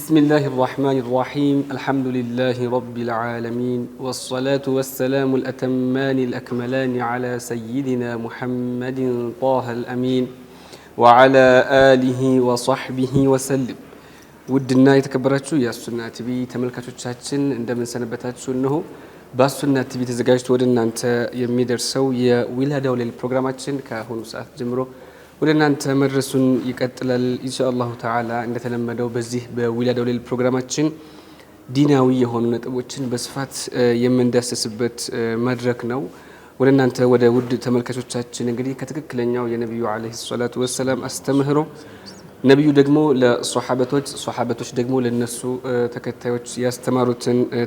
بسم الله الرحمن الرحيم الحمد لله رب العالمين والصلاة والسلام الأتمان الأكملان على سيدنا محمد طه الأمين وعلى آله وصحبه وسلم ودنا يتكبراتشو يا سنة تبي تملكاتو تشاتشن عندما سنبتاتشو إنه باسونا تبي تزجاجت ودنا أنت يميدر سو يا ولادة وللبرنامجين كهون ساعة جمرو ولنا أنت مدرسون يقتل إن شاء الله تعالى عند تلمدوا بزيه بولادة وللبرنامجين ديناوية هون نتوجهن بصفات يمن داس سبت مدركنا ولنا أنت ودا ود تملكاتو تشاتشن قدي كتك لنا ويا نبي عليه الصلاة والسلام استمهروا نبيو دقمو لصحابتوش دقمو للنسو تكتاوش يستمروا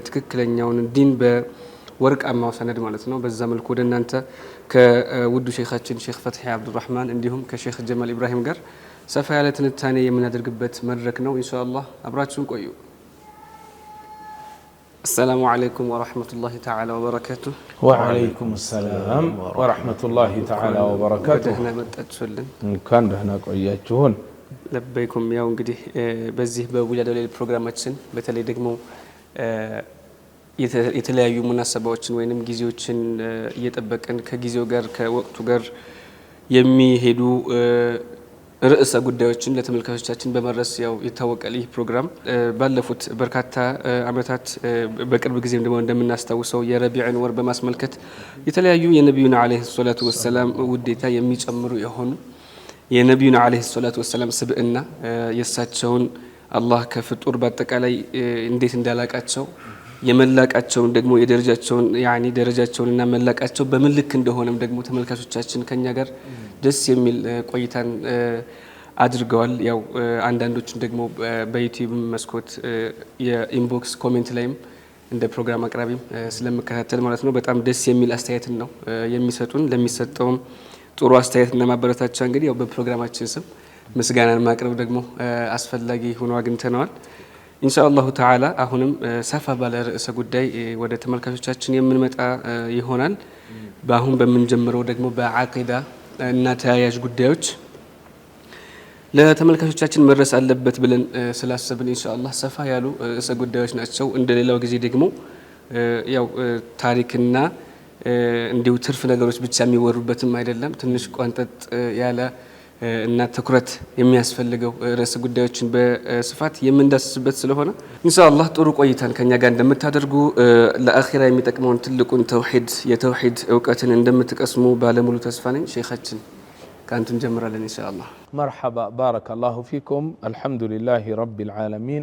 تككلنياون الدين بورق أما وسند مالتنا بالزمن الكودن أنت كودو شيخاتشن شيخ فتحي عبد الرحمن عندهم كشيخ جمال إبراهيم قر سفالة الثانية من هذا القبة مركنا إن شاء الله أبراتشون كويو السلام عليكم ورحمة الله تعالى وبركاته وعليكم السلام ورحمة الله تعالى وبركاته هنا متأتشلن كان بهنا قوياتشون لبيكم يا እንግዲህ በዚህ በውላዳው ላይ ፕሮግራማችን በተለይ ደግሞ የተለያዩ ሙናሰባዎችን ወይንም ጊዜዎችን እየጠበቀን ከጊዜው ጋር ከወቅቱ ጋር የሚሄዱ ርዕሰ ጉዳዮችን ለተመልካቾቻችን በመድረስ ያው ይታወቃል። ይህ ፕሮግራም ባለፉት በርካታ አመታት በቅርብ ጊዜም ደግሞ እንደምናስታውሰው የረቢዕን ወር በማስመልከት የተለያዩ የነብዩና አለይሂ ሰላቱ ወሰላም ውዴታ የሚጨምሩ የሆኑ የነብዩና አለይሂ ሰላቱ ወሰላም ስብዕና የሳቸውን አላህ ከፍጡር በአጠቃላይ እንዴት እንዳላቃቸው የመላቃቸውን ደግሞ የደረጃቸውን ያኒ ደረጃቸውንና መላቃቸው በምን ልክ እንደሆነም ደግሞ ተመልካቾቻችን ከኛ ጋር ደስ የሚል ቆይታን አድርገዋል። ያው አንዳንዶችን ደግሞ በዩቲዩብ መስኮት የኢንቦክስ ኮሜንት ላይም እንደ ፕሮግራም አቅራቢም ስለምከታተል ማለት ነው በጣም ደስ የሚል አስተያየትን ነው የሚሰጡን። ለሚሰጠውም ጥሩ አስተያየትና ማበረታቻ እንግዲህ ያው በፕሮግራማችን ስም ምስጋናን ማቅረብ ደግሞ አስፈላጊ ሆኖ አግኝተነዋል። ኢንሻአላሁ ተዓላ አሁንም ሰፋ ባለ ርዕሰ ጉዳይ ወደ ተመልካቾቻችን የምንመጣ ይሆናል። በአሁን በምንጀምረው ደግሞ በአቂዳ እና ተያያዥ ጉዳዮች ለተመልካቾቻችን መድረስ አለበት ብለን ስላሰብን ኢንሻአላህ ሰፋ ያሉ ርዕሰ ጉዳዮች ናቸው። እንደሌላው ጊዜ ደግሞ ያው ታሪክና እንዲሁ ትርፍ ነገሮች ብቻ የሚወሩበትም አይደለም። ትንሽ ቋንጠጥ ያለ እና ትኩረት የሚያስፈልገው ርዕሰ ጉዳዮችን በስፋት የምንዳስስበት ስለሆነ ኢንሻአላህ ጥሩ ቆይታን ከኛ ጋር እንደምታደርጉ ለአኺራ የሚጠቅመውን ትልቁን የተውሂድ ዕውቀትን እንደምትቀስሙ ባለሙሉ ተስፋ ነኝ። ሼኻችን ካንቱን ጀምራለን ኢንሻአላህ። مرحبا بارك الله فيكم الحمد لله رب العالمين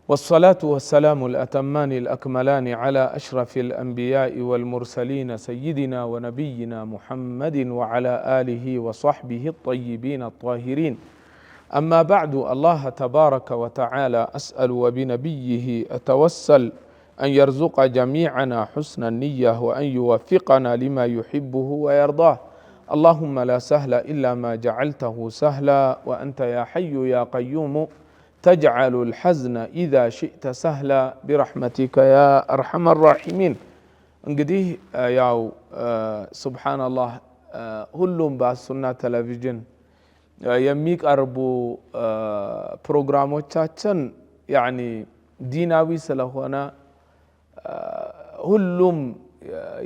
والصلاة والسلام الأتمان الأكملان على أشرف الأنبياء والمرسلين سيدنا ونبينا محمد وعلى آله وصحبه الطيبين الطاهرين أما بعد الله تبارك وتعالى أسأل وبنبيه أتوسل أن يرزق جميعنا حسن النية وأن يوفقنا لما يحبه ويرضاه اللهم لا سهل إلا ما جعلته سهلا وأنت يا حي يا قيوم تجعل الحزن إذا شئت سهلا برحمتك يا أرحم الراحمين እንግዲህ ያው ሱብሃንአላህ ሁሉም በሱና ቴሌቪዥን የሚቀርቡ ፕሮግራሞቻችን ያኒ ዲናዊ ስለሆነ ሁሉም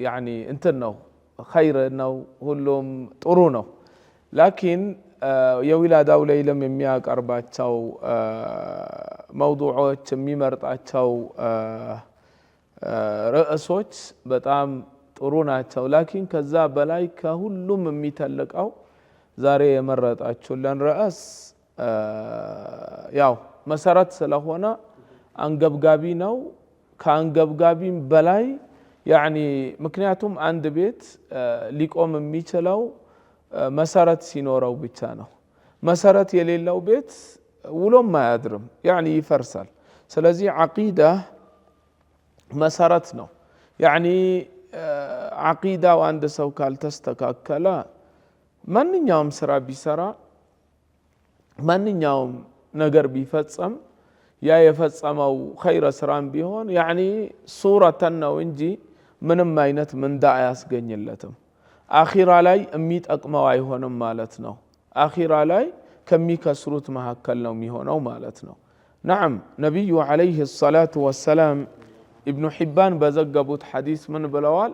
ያኒ እንትን ነው ኸይር ነው ሁሉም ጥሩ ነው። ላኪን የዊላዳው ላይለም የሚያቀርባቸው መውዱዖች የሚመርጣቸው ርዕሶች በጣም ጥሩ ናቸው። ላኪን ከዛ በላይ ከሁሉም የሚተልቀው ዛሬ የመረጣችሁልን ርዕስ ያው መሰረት ስለሆነ አንገብጋቢ ነው። ከአንገብጋቢም በላይ ያኒ ምክንያቱም አንድ ቤት ሊቆም የሚችለው መሰረት ሲኖረው ብቻ ነው። መሰረት የሌለው ቤት ውሎም አያድርም ያኒ ይፈርሳል። ስለዚህ ዓቂዳ መሰረት ነው። ያኒ ዓቂዳው አንድ ሰው ካልተስተካከለ ማንኛውም ስራ ቢሰራ ማንኛውም ነገር ቢፈጸም ያ የፈጸመው ኸይረ ስራም ቢሆን ያኒ ሱረተን ነው እንጂ ምንም አይነት ምንዳ አያስገኝለትም። አኺራ ላይ የሚጠቅመው አይሆንም ማለት ነው። አኺራ ላይ ከሚከስሩት መካከል ነው የሚሆነው ማለት ነው። نعم نبي عليه الصلاة والسلام ابن حبان بزقبوت حديث من بلوال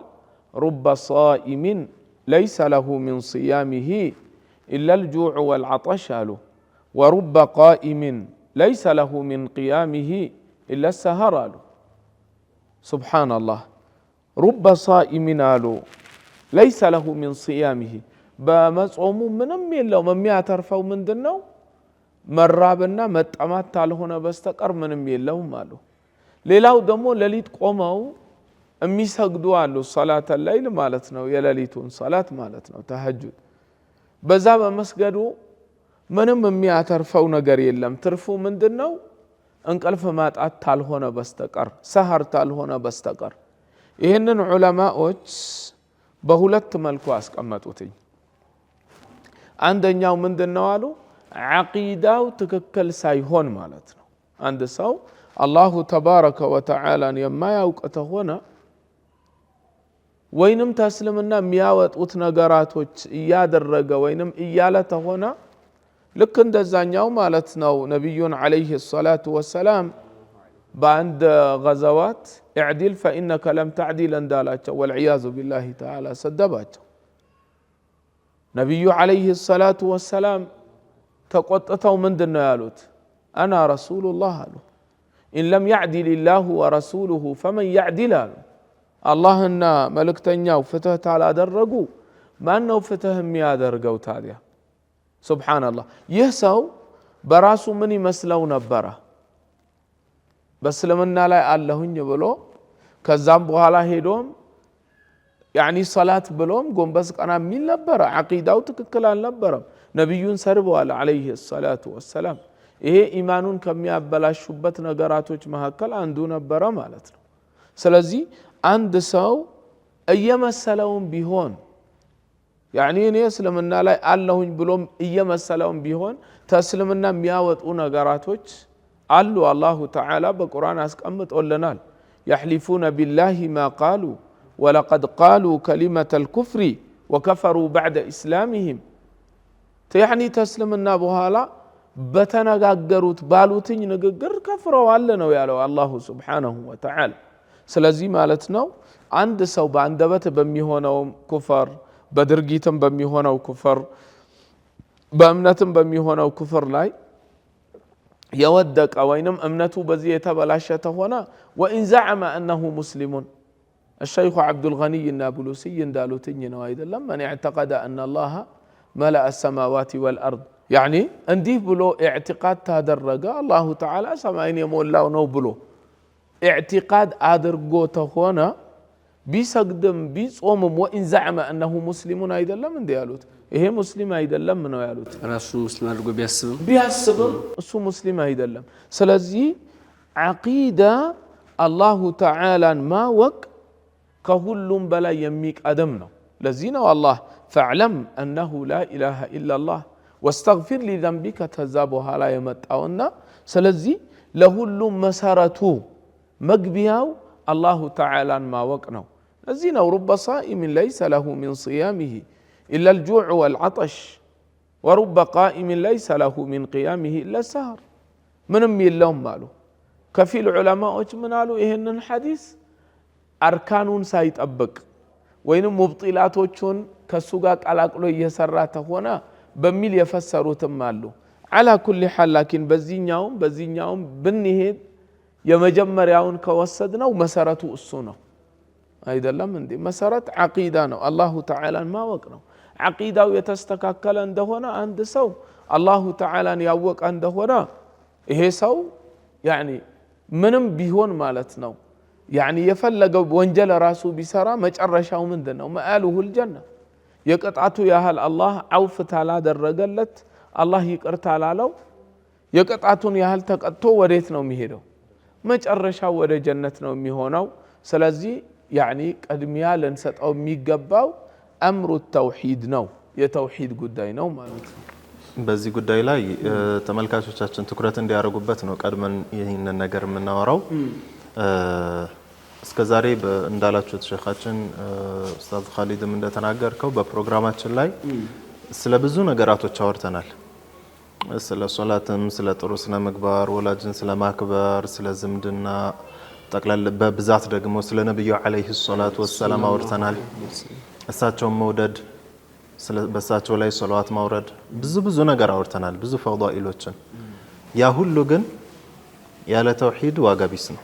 رب صائم ليس له من صيامه إلا الجوع والعطش له ورب قائم ليس له من قيامه إلا السهر له سبحان الله رب صائم له ليس له من صيامه بمصوم منم يلو مميا ترفو من دنو መራብና መጠማት ታልሆነ በስተቀር ምንም የለውም አሉ። ሌላው ደግሞ ሌሊት ቆመው የሚሰግዱ አሉ ሶላተ ለይል ማለት ነው የሌሊቱን ሶላት ማለት ነው ተሐጁድ በዛ በመስገዱ ምንም የሚያተርፈው ነገር የለም ትርፉ ምንድነው እንቅልፍ ማጣት ታልሆነ በስተቀር ሰህር ታልሆነ በስተቀር ይሄንን ዑለማዎች በሁለት መልኩ አስቀመጡትኝ አንደኛው ምንድነው አሉ عقيدة تككل سايهون مالتنا عند سو الله تبارك وتعالى يما يوقته هنا وينم تسلمنا مياوت وتنقراتوች እያደረገ ወይንም እያለተ ሆነ ልክ እንደዛኛው ማለት ነው ነብዩን عليه الصلاه والسلام በአንድ غزوات اعدل فانك لم تعدل እንዳላቸው والعياذ بالله تعالى ሰደባቸው ነብዩ عليه الصلاه والسلام ተቆጥተው ምንድነው ያሉት አና ረሱሉላህ አሉ ኢን ለም يعدل الله ورسوله فمن يعدل አላህና መልእክተኛው ፍትህ ታላደረጉ ማን ነው ፍትህ የሚያደርገው ታዲያ ሱብሃንአላህ ይህ ሰው በራሱ ምን ይመስለው ነበር በእስልምና ላይ አለሁኝ ብሎ ከዛም በኋላ ሄዶም ያኒ ሶላት ብሎም ጎንበስ ቀና የሚል ነበር አቂዳው ትክክል አልነበረም ነብዩን ሰርበዋል عليه الصلاه والسلام ይሄ ኢማኑን ከሚያበላሹበት ነገራቶች መካከል አንዱ ነበር ማለት ነው ስለዚህ አንድ ሰው እየመሰለውም ቢሆን ያኒ እኔ እስልምና ላይ አለሁኝ ብሎም እየመሰለውም ቢሆን ተስልምና የሚያወጡ ነገራቶች አሉ አላሁ ተዓላ በቁርአን አስቀምጦልናል يحلفون بالله ما قالوا ولقد قالوا كلمة الكفر وكفروا بعد إسلامهم يعني تسلمنا بهالا بتنغاغروت بالوتኝ ንግግር ከፍረዋል ነው ያለው አላሁ Subhanahu Wa Ta'ala ስለዚህ ማለት ነው አንድ ሰው በአንደበት በሚሆነው ኩፍር በድርጊትም በሚሆነው ኩፍር በእምነትም በሚሆነው ኩፍር ላይ የወደቀ ወይንም እምነቱ በዚህ የተበላሸተ ሆነ وإن زعم أنه مسلم الشيخ عبد الغني النابلسي እንዳሉትኝ ነው አይደለም من اعتقد أن الله ملأ السماوات والأرض يعني እንዲህ ብሎ اعتقاد ታደረገ الله تعالى ሰማይን የሞላው ነው ብሎ اعتقاد አድርጎ ተሆነ ቢሰግድም ቢጾምም وإن زعم أنه مسلم አይደለም እንዴ ያሉት ይሄ ሙስሊም አይደለም ነው ያሉት ራሱ ሙስሊም አድርጎ ቢያስብም እሱ ሙስሊም አይደለም ስለዚህ አቂዳ الله تعالى ማወቅ ከሁሉም በላይ የሚቀደም ነው ለዚህ ነው አላህ فاعلم أنه لا إله إلا الله واستغفر لذنبك تذابها لا يمتعونا سلزي لهلم مسارته مقبياو الله تعالى ما وقناه الزين ورب صائم ليس له من صيامه إلا الجوع والعطش ورب قائم ليس له من قيامه إلا السهر من اللهم ماله كفي العلماء منالو إهن الحديث أركانون سايت أبك وين مبطلاتوچون كسوغا قلاقلو እየሰራተ ሆነ በሚል የፈሰሩትም አሉ على كل حال لكن በዚህኛውም ብንሄድ የመጀመሪያውን ከወሰድነው መሰረቱ እሱ ነው አይደለም እንዴ መሰረት አቂዳ ነው አላሁ ተዓላን ማወቅ ነው አቂዳው የተስተካከለ እንደሆነ አንድ ሰው አላሁ ተዓላን ያወቀ እንደሆነ ይሄ ሰው ያኒ ምንም ቢሆን ማለት ነው يعني يفلقوا بونجل راسو بسرا مجرشاو مندنو مآله الجنة يقطعتو ياهل الله عوف تعالى درقلت الله يقرت على لو يقطعتون ياهل تقطو وريتنو ميهدو مجرشاو ود جنتنو ميهونو سلازي يعني قدميا لنسطو ميغباو امر التوحيد نو يتوحيد ጉዳይ ነው ማለት ነው በዚህ ጉዳይ ላይ ተመልካቾቻችን ትኩረት እንዲያደርጉበት ነው ቀድመን ይሄንን ነገር የምናወራው እስከዛሬ እንዳላችሁት ሸኻችን ኡስታዝ ኻሊድም እንደተናገርከው በፕሮግራማችን ላይ ስለ ብዙ ነገራቶች አወርተናል ስለ ሶላትም ስለ ጥሩ ስነ ምግባር ወላጅን ስለ ማክበር ስለ ዝምድና ጠቅላላ በብዛት ደግሞ ስለ ነብዩ አለይሂ ሰላቱ ወሰላም አውርተናል። እሳቸውን መውደድ በእሳቸው ላይ ሶላዋት ማውረድ ብዙ ነገር አውርተናል፣ ብዙ ፈዳኢሎችን። ያ ሁሉ ግን ያለ ተውሂድ ዋጋ ቢስ ነው።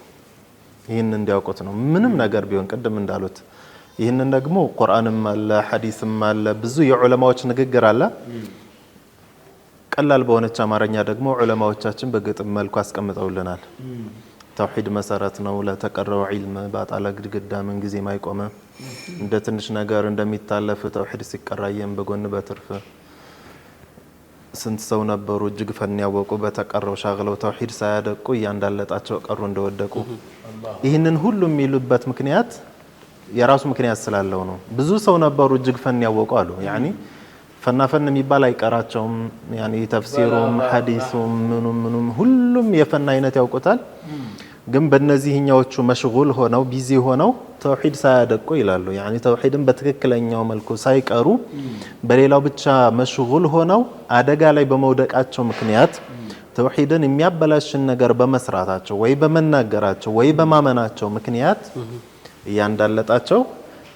ይህን እንዲያውቁት ነው። ምንም ነገር ቢሆን ቅድም እንዳሉት ይህንን ደግሞ ቁርአንም አለ ሐዲስም አለ ብዙ የዑለማዎች ንግግር አለ። ቀላል በሆነች አማርኛ ደግሞ ዑለማዎቻችን በግጥም መልኩ አስቀምጠውልናል። ተውሂድ መሰረት ነው ለተቀረው ዒልም ባጣላ ግድግዳ ምን ጊዜ ማይቆመ እንደ ትንሽ ነገር እንደሚታለፍ ተውሂድ ሲቀራየም በጎን በትርፍ ስንት ሰው ነበሩ እጅግ ፈን ያወቁ በተቀረው ሻግለው ተውሂድ ሳያደቁ ያንዳለጣቸው ቀሩ እንደወደቁ። ይህንን ሁሉ የሚሉበት ምክንያት የራሱ ምክንያት ስላለው ነው። ብዙ ሰው ነበሩ እጅግ ፈን ያወቁ አሉ። ያኒ ፈናፈን የሚባል አይቀራቸውም። ያኒ ተፍሲሩም ሐዲሱም ምኑም ሁሉም የፈን አይነት ያውቁታል። ግን በእነዚህኛዎቹ መሽጉል ሆነው ቢዚ ሆነው ተውሂድ ሳያደቁ ይላሉ። ያኒ ተውሂድን በትክክለኛው መልኩ ሳይቀሩ በሌላው ብቻ መሽጉል ሆነው አደጋ ላይ በመውደቃቸው ምክንያት ተውሂድን የሚያበላሽን ነገር በመስራታቸው ወይ በመናገራቸው ወይ በማመናቸው ምክንያት ያንዳለጣቸው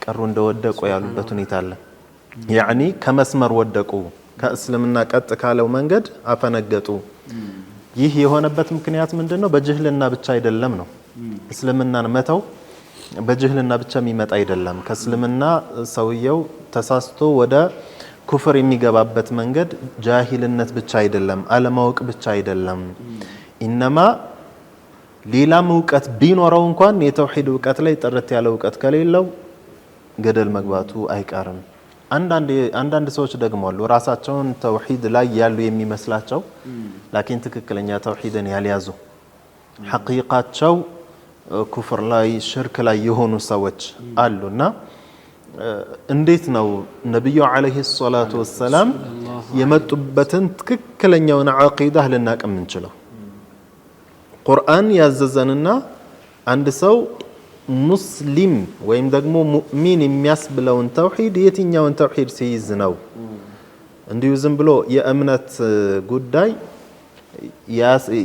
ቀሩ እንደወደቁ ያሉበት ሁኔታ አለ። ያኒ ከመስመር ወደቁ፣ ከእስልምና ቀጥ ካለው መንገድ አፈነገጡ። ይህ የሆነበት ምክንያት ምንድነው? በጅህልና ብቻ አይደለም ነው። እስልምናን መተው በጅህልና ብቻ የሚመጣ አይደለም። ከእስልምና ሰውየው ተሳስቶ ወደ ኩፍር የሚገባበት መንገድ ጃሂልነት ብቻ አይደለም፣ አለማወቅ ብቻ አይደለም። ኢነማ ሌላም እውቀት ቢኖረው እንኳን የተውሂድ እውቀት ላይ ጥርት ያለ እውቀት ከሌለው ገደል መግባቱ አይቀርም። አንዳንድ ሰዎች ደግሞ አሉ ራሳቸውን ተውሂድ ላይ ያሉ የሚመስላቸው ላኪን ትክክለኛ ተውሂድን ያልያዙ ሐቂቃቸው ኩፍር ላይ ሽርክ ላይ የሆኑ ሰዎች አሉና እንዴት ነው ነብዩ አለይሂ ሰላቱ ወሰላም የመጡበትን ትክክለኛውን አቂዳ ልናቀም እንችለው? ቁርአን ያዘዘንና አንድ ሰው ሙስሊም ወይም ደግሞ ሙእሚን የሚያስብለውን ተውሂድ የትኛውን ተውሂድ ሲይዝ ነው? እንዲሁ ዝም ብሎ የእምነት ጉዳይ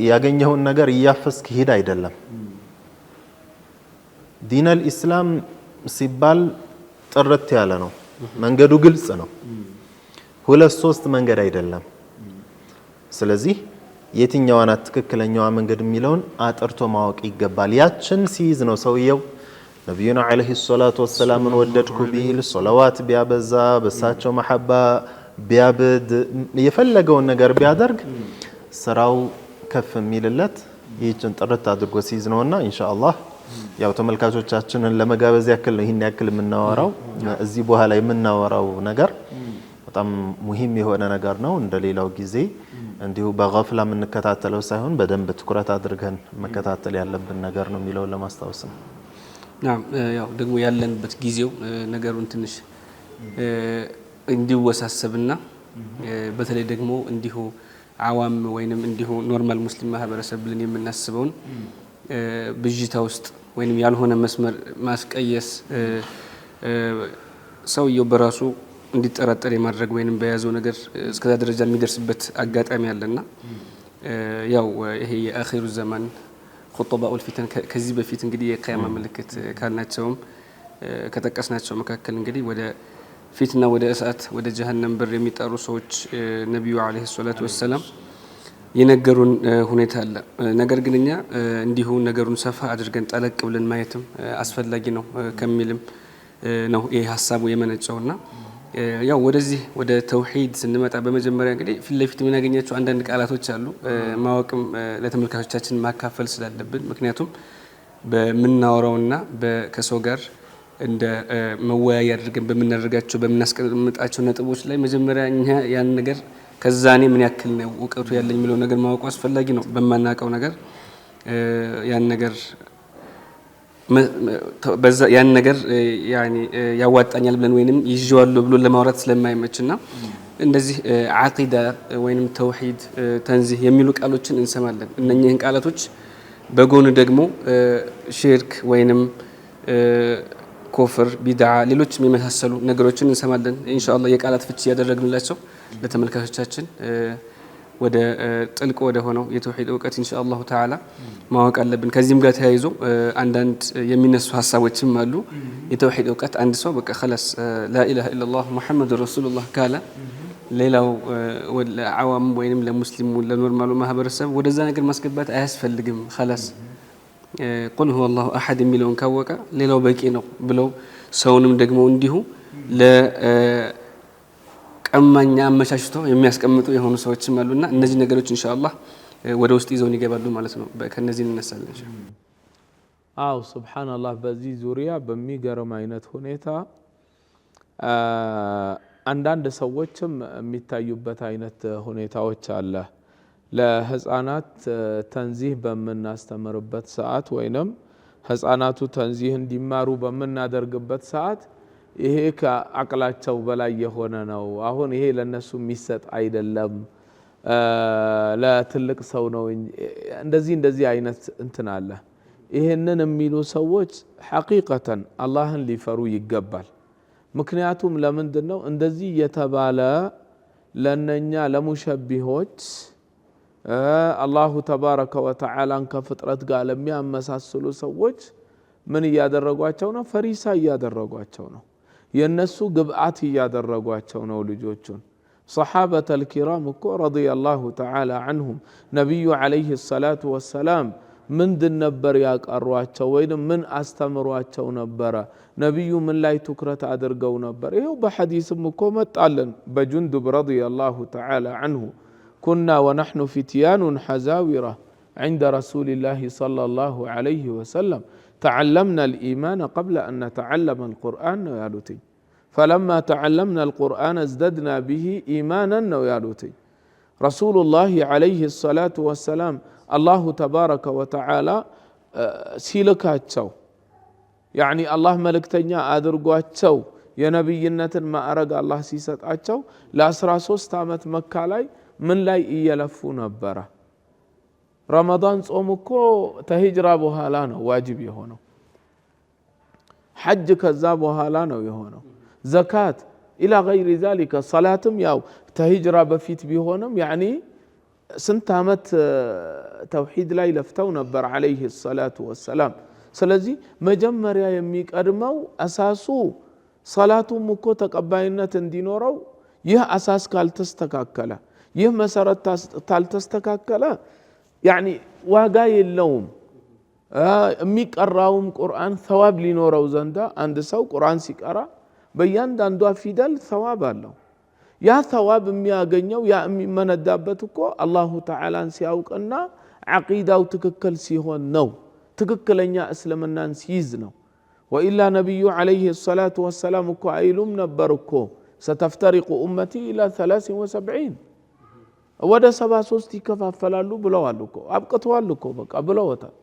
ያገኘውን ነገር እያፈስክ ሂድ አይደለም። ዲነል ኢስላም ሲባል ጥርት ያለ ነው፣ መንገዱ ግልጽ ነው። ሁለት ሶስት መንገድ አይደለም። ስለዚህ የትኛዋ ናት ትክክለኛዋ መንገድ የሚለውን አጥርቶ ማወቅ ይገባል። ያችን ሲይዝ ነው ሰውየው ነብዩና አለይሂ ሰላቱ ወሰላምን ወደድኩ ቢል ሶላዋት ቢያበዛ በሳቸው መሐባ ቢያብድ የፈለገውን ነገር ቢያደርግ ስራው ከፍ የሚልለት ይህችን ጥርት አድርጎ ሲይዝ ነውና ኢንሻአላህ ያው ተመልካቾቻችንን ለመጋበዝ ያክል ነው ይሄን ያክል የምናወራው። እዚህ በኋላ የምናወራው ነገር በጣም ሙሂም የሆነ ነገር ነው። እንደሌላው ጊዜ እንዲሁ በገፍላ የምንከታተለው ሳይሆን በደንብ ትኩረት አድርገን መከታተል ያለብን ነገር ነው የሚለው ለማስታወስ ነው። ያው ደግሞ ያለንበት ጊዜው ነገሩን ትንሽ እንዲወሳሰብና በተለይ ደግሞ እንዲሁ አዋም ወይንም እንዲሁ ኖርማል ሙስሊም ማህበረሰብ ብለን የምናስበውን ብጅታ ውስጥ ወይንም ያልሆነ መስመር ማስቀየስ ሰውየው በራሱ እንዲጠራጠር የማድረግ ወይንም በያዘው ነገር እስከዛ ደረጃ የሚደርስበት አጋጣሚ አለና ያው ይሄ የአኺሩ ዘመን ኹጥባኡል ፊተን ከዚህ በፊት እንግዲህ የቂያማ ምልክት ካልናቸውም ከጠቀስናቸው መካከል እንግዲህ ወደ ፊትና ወደ እሳት ወደ ጀሃነም በር የሚጠሩ ሰዎች ነብዩ አለይሂ ሰላቱ ወሰለም የነገሩን ሁኔታ አለ። ነገር ግን እኛ እንዲሁ ነገሩን ሰፋ አድርገን ጠለቅ ብለን ማየትም አስፈላጊ ነው ከሚልም ነው ይሄ ሐሳቡ የመነጨውና ያው ወደዚህ ወደ ተውሂድ ስንመጣ በመጀመሪያ እንግዲህ ፊት ለፊት የምናገኛቸው አንዳንድ ቃላቶች አሉ ማወቅም ለተመልካቾቻችን ማካፈል ስላለብን። ምክንያቱም በምናወራውና ከሰው ጋር እንደ መወያያ አድርገን በምናደርጋቸው በምናስቀምጣቸው ነጥቦች ላይ መጀመሪያ እኛ ያን ነገር ከዛኔ ምን ያክል ነው እውቀቱ ያለኝ የሚለው ነገር ማወቅ አስፈላጊ ነው። በማናቀው ነገር ያን ነገር ያኒ ያዋጣኛል ብለን ወይንም ይዤዋለሁ ብሎ ለማውራት ስለማይመችና እንደዚህ አቂዳ ወይንም ተውሂድ ተንዚህ የሚሉ ቃሎችን እንሰማለን። እነኚህን ቃላቶች በጎን ደግሞ ሽርክ ወይንም ኩፍር ቢድዓ ሌሎችም የመሳሰሉ ነገሮችን እንሰማለን። ኢንሻአላህ የቃላት ፍቺ ያደረግንላቸው ለተመልካቾቻችን ወደ ጥልቅ ወደ ሆነው የተውሂድ እውቀት ኢንሻአላሁ ተዓላ ማወቅ አለብን። ከዚህም ጋር ተያይዞ አንዳንድ የሚነሱ ሀሳቦችም አሉ። የተውሂድ እውቀት አንድ ሰው በቃ خلاص ላኢላሃ ኢላላህ ሙሐመዱር ረሱሉላህ ካለ ሌላው ለዓዋም ወይንም ለሙስሊሙ ለኖርማሉ ማህበረሰብ ወደዛ ነገር ማስገባት አያስፈልግም። خلاص ቁል ሁወ አላሁ አሐድ የሚለውን ካወቀ ሌላው በቂ ነው ብለው ሰውንም ደግሞ እንዲሁ ለቀማኛ አመቻችተው የሚያስቀምጡ የሆኑ ሰዎችም አሉና እነዚህ ነገሮች ኢንሻአላህ ወደ ውስጥ ይዘውን ይገባሉ ማለት ነው። ከነዚህ እንነሳለን ኢንሻአላህ። አው ሱብሃንአላህ። በዚህ ዙሪያ በሚገርም አይነት ሁኔታ አንዳንድ ሰዎችም የሚታዩበት አይነት ሁኔታዎች አለ። ለህፃናት ተንዚህ በምናስተምርበት ሰዓት ወይንም ህፃናቱ ተንዚህ እንዲማሩ በምናደርግበት ሰዓት ይሄ ከአቅላቸው በላይ የሆነ ነው፣ አሁን ይሄ ለነሱ የሚሰጥ አይደለም፣ ለትልቅ ሰው ነው፣ እንደዚህ አይነት እንትን አለ። ይሄንን የሚሉ ሰዎች ሐቂቀተን አላህን ሊፈሩ ይገባል። ምክንያቱም ለምንድነው እንደዚህ የተባለ ለነኛ ለሙሸቢሆች አላሁ ተባረከ ወተዓላን ከፍጥረት ጋር ለሚያመሳስሉ ሰዎች ምን እያደረጓቸው ነው? ፈሪሳ እያደረጓቸው ነው። የነሱ ግብአት እያደረጓቸው ነው ልጆቹን። ሰሓበተል ኪራም እኮ ረዲየላሁ ተዓላ ዐንሁም ነቢዩ ዐለይሂ ሰላቱ ወሰላም ምንድን ነበር ያቀሯቸው ወይም ምን አስተምሯቸው ነበረ? ነቢዩ ምን ላይ ትኩረት አድርገው ነበር? ይኸው በሐዲስም እኮ መጣለን። በጁንዱብ ረዲየላሁ ተዓላ ዐንሁ ኩና ወነሕኑ ፊትያኑን ሐዛዊራ ዐንደ ረሱሊላሂ ሰለላሁ ዐለይሂ ወሰለም ተዓለምና ልኢማን ቀብለ አን ነተዓለመ ልቁርአን ነው ያሉትኝ። ፈለማ ተዓለምና ልቁርአን እዝደድና ብሂ ኢማናን ነው ያሉትኝ። ረሱሉላሂ ዐለይሂ ሰላቱ ወሰላም አላሁ ተባረከ ወተዓላ ሲልካቸው ያዕኒ አላህ መልእክተኛ አድርጓቸው የነቢይነትን ማዕረግ አላህ ሲሰጣቸው ለ13 ዓመት መካ ላይ ምን ላይ እየለፉ ነበረ? ረመዳን ጾም እኮ ተሂጅራ በኋላ ነው ዋጅብ የሆነው። ሐጅ ከዛ በኋላ ነው የሆነው። ዘካት ኢላ ገይሪ ዛሊከ ሰላትም ያው ተሂጅራ በፊት ቢሆንም ያዕኒ ስንት ዓመት ተውሂድ ላይ ለፍተው ነበር ዐለይሂ ሰላቱ ወሰላም። ስለዚህ መጀመሪያ የሚቀድመው አሳሱ ሰላቱም እኮ ተቀባይነት እንዲኖረው ይህ አሳስ ካልተስተካከለ ይህ መሰረት ካልተስተካከለ ያዕኒ ዋጋ የለውም። የሚቀራውም ቁርአን ሰዋብ ሊኖረው ዘንዳ አንድ ሰው ቁርአን ሲቀራ በእያንዳንዷ ፊደል ሰዋብ አለው። ያ ሰዋብ የሚያገኘው ያ የሚመነዳበት እኮ አላሁ ተዓላን ሲያውቅና ዓቂዳው ትክክል ሲሆን ነው፣ ትክክለኛ እስልምናን ሲይዝ ነው። ወኢላ ነቢዩ ዐለይሂ ሰላቱ ወሰላም እኮ አይሉም ነበር እኮ ሰተፍተሪቁ ኡመቲ ኢላ 73 ወደ 73 ይከፋፈላሉ ብለዋል እኮ አብቅተዋል እኮ በቃ ብለውታል።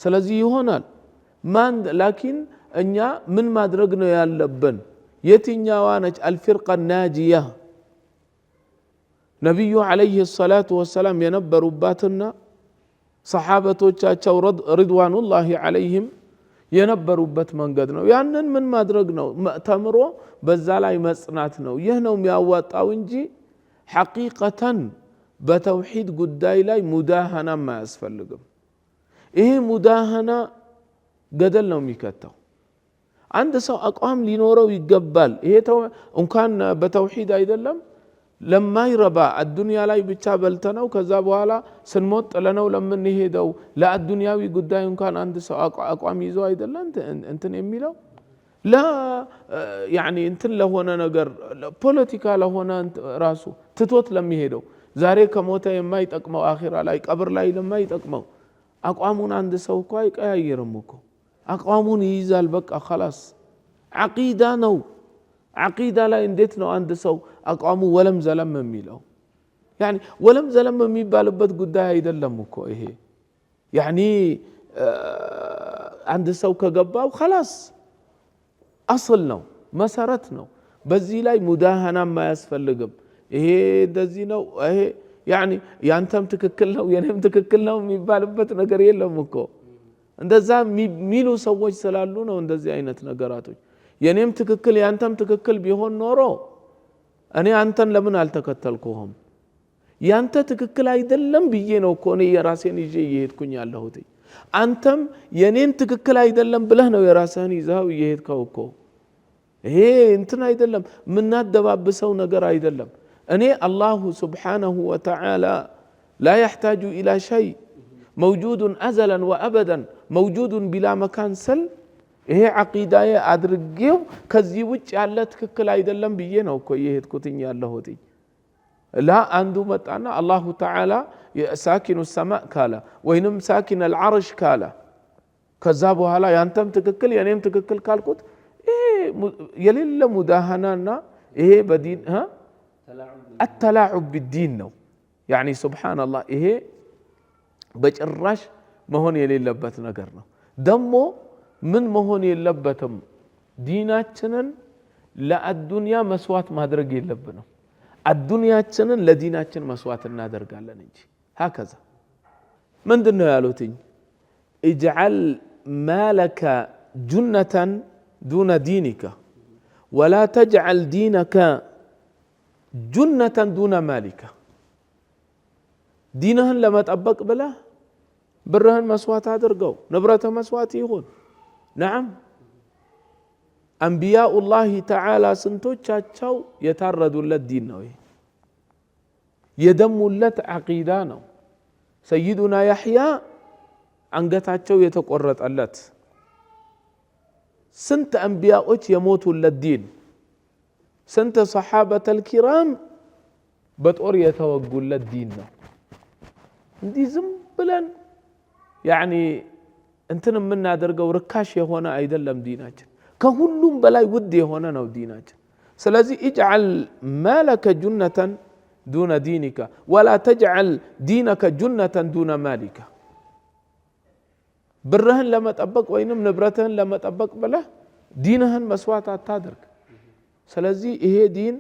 ስለዚህ ይሆናል ማን ላኪን እኛ ምን ማድረግ ነው ያለብን? የትኛዋ ነች አልፊርቃ ናጂያ? ነቢዩ ዐለይሂ ሰላቱ ወሰላም የነበሩባትና ሰሓበቶቻቸው ሪድዋኑላሂ ዐለይሂም የነበሩበት መንገድ ነው። ያንን ምን ማድረግ ነው? ተምሮ በዛ ላይ መጽናት ነው። ይህ ነው የሚያዋጣው እንጂ ሐቂቀተን በተውሂድ ጉዳይ ላይ ሙዳሃናም አያስፈልግም። ይሄ ሙዳሃና ገደል ነው የሚከተው። አንድ ሰው አቋም ሊኖረው ይገባል። ይሄ እንኳን በተውሂድ አይደለም ለማይረባ አዱንያ ላይ ብቻ በልተነው ከዛ በኋላ ስንሞት ጥለነው ለምንሄደው ለአዱንያዊ ጉዳይ እንኳን አንድ ሰው አቋም ይዞ አይደለም እንትን የሚለው ያዕኒ እንትን ለሆነ ነገር ፖለቲካ ለሆነ ራሱ ትቶት ለሚሄደው ዛሬ ከሞተ የማይጠቅመው አኺራ ላይ ቀብር ላይ ለማይጠቅመው አቋሙን አንድ ሰው እኮ አይቀያየርም እኮ አቋሙን ይይዛል። በቃ خلاص ዓቂዳ ነው። ዓቂዳ ላይ እንዴት ነው አንድ ሰው አቋሙ ወለም ዘለም የሚለው? ያኒ ወለም ዘለም የሚባልበት ጉዳይ አይደለም እኮ ይሄ። ያኒ አንድ ሰው ከገባው خلاص አስል ነው መሰረት ነው። በዚህ ላይ ሙዳሃናም አያስፈልግም። ይሄ እንደዚህ ነው ይሄ ያኒ ያንተም ትክክል ነው የኔም ትክክል ነው የሚባልበት ነገር የለም እኮ። እንደዛ ሚሉ ሰዎች ስላሉ ነው እንደዚህ አይነት ነገራቶች። የኔም ትክክል ያንተም ትክክል ቢሆን ኖሮ እኔ አንተን ለምን አልተከተልኩህም? ያንተ ትክክል አይደለም ብዬ ነው እኮ እኔ የራሴን ይዤ እየሄድኩኝ ያለሁት አንተም የኔን ትክክል አይደለም ብለህ ነው የራስህን ይዘው እየሄድከው እኮ ይሄ እንትን አይደለም ምናደባብሰው ነገር አይደለም እኔ አላሁ ስብሓነሁ ወተዓላ لا يحتاج إلى شيء موجود أزلا وأبدا موجود بلا مكان سل ይሄ ዓቂዳዬ አድርጌው ከዚህ ውጭ ያለ ትክክል አይደለም ብዬ ነው እኮ እየሄድኩኝ ያለሁት ላ አንዱ መጣና አላሁ ተዓላ ሳኪኑ ሰማእ ካለ ወይንም ሳኪን العرش ካለ ከዛ በኋላ ያንተም ትክክል የኔም ትክክል ካልኩት ይሄ የሌለ ሙዳሃናና ይሄ በዲን التلاعب بالدين ነው يعني سبحان الله ይሄ በጭራሽ መሆን የሌለበት ነገር ነው ደሞ ምን መሆን የለበትም ዲናችንን ለአዱንያ መስዋዕት ማድረግ የለብንም አዱንያችንን ለዲናችን መስዋዕት እናደርጋለን እንጂ هكذا ምንድነው ያሉትኝ اجعل مالك جنة دون دينك ولا تجعل دينك جنة دون مالك دينهن ለመጠበቅ ብለህ ብርህን መስዋዕት አድርገው ንብረትህ መስዋዕት ይሁን نعم أنبياء الله تعالى سنتوچاچاو يتاردولت دين ነው የደሙለት ዓቂዳ ነው سيدنا يحيى አንገታቸው የተቆረጠለት ስንት አንቢያዎች የሞቱለት ዲን ስንት ሰሃበተ الكرام በጦር የተወጉለት ዲን ነው እንዲህ ዝም ብለን يعني እንትን የምናደርገው ርካሽ የሆነ አይደለም ዲናችን ከሁሉም በላይ ውድ የሆነ ነው ዲናችን ስለዚህ اجعل مالك جنة دون دينك ولا تجعل دينك جنة دون مالك برهن ለመጠበቅ ወይንም ንብረትህን ለመጠበቅ ብለህ ዲንህን መስዋዕት አታድርግ ስለዚህ ይሄ ዲን